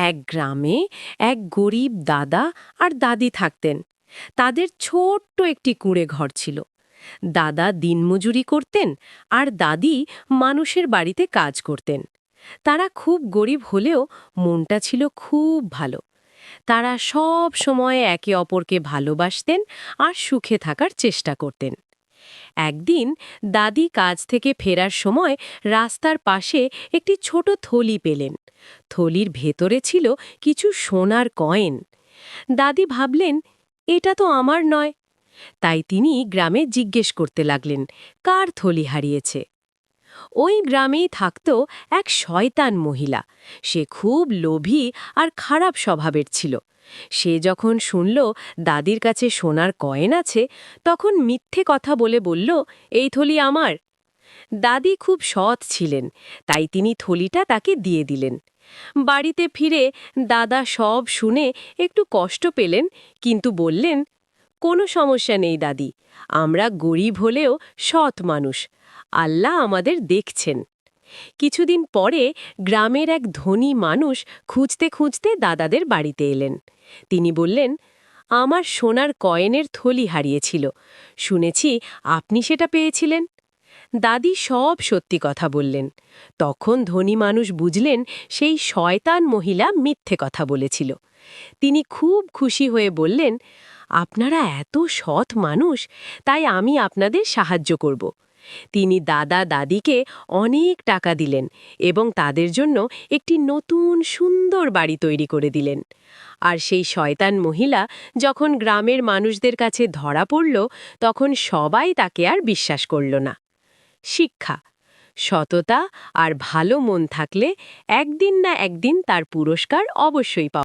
এক গ্রামে এক গরিব দাদা আর দাদি থাকতেন। তাদের ছোট্ট একটি কুঁড়ে ঘর ছিল। দাদা দিনমজুরি করতেন আর দাদি মানুষের বাড়িতে কাজ করতেন। তারা খুব গরিব হলেও মনটা ছিল খুব ভালো। তারা সব সময় একে অপরকে ভালোবাসতেন আর সুখে থাকার চেষ্টা করতেন। একদিন দাদি কাজ থেকে ফেরার সময় রাস্তার পাশে একটি ছোট থলি পেলেন। থলির ভেতরে ছিল কিছু সোনার কয়েন। দাদি ভাবলেন, এটা তো আমার নয়। তাই তিনি গ্রামে জিজ্ঞেস করতে লাগলেন, কার থলি হারিয়েছে। ওই গ্রামেই থাকত এক শয়তান মহিলা। সে খুব লোভী আর খারাপ স্বভাবের ছিল। সে যখন শুনল দাদির কাছে সোনার কয়েন আছে, তখন মিথ্যে কথা বলে বলল, এই থলি আমার। দাদি খুব সৎ ছিলেন, তাই তিনি থলিটা তাকে দিয়ে দিলেন। বাড়িতে ফিরে দাদা সব শুনে একটু কষ্ট পেলেন, কিন্তু বললেন, কোনো সমস্যা নেই দাদি, আমরা গরিব হলেও সৎ মানুষ। আল্লাহ আমাদের দেখছেন। কিছুদিন পরে গ্রামের এক ধনী মানুষ খুঁজতে খুঁজতে দাদাদের বাড়িতে এলেন। তিনি বললেন, আমার সোনার কয়েনের থলি হারিয়েছিল, শুনেছি আপনি সেটা পেয়েছিলেন। দাদি সব সত্যি কথা বললেন। তখন ধনী মানুষ বুঝলেন সেই শয়তান মহিলা মিথ্যে কথা বলেছিল। তিনি খুব খুশি হয়ে বললেন, আপনারা এত সৎ মানুষ, তাই আমি আপনাদের সাহায্য করব। তিনি দাদা দাদিকে অনেক টাকা দিলেন এবং তাদের জন্য একটি নতুন সুন্দর বাড়ি তৈরি করে দিলেন। আর সেই শয়তান মহিলা যখন গ্রামের মানুষদের কাছে ধরা পড়ল, তখন সবাই তাকে আর বিশ্বাস করল না। শিক্ষা: সততা আর ভালো মন থাকলে একদিন না একদিন তার পুরস্কার অবশ্যই পাওয়া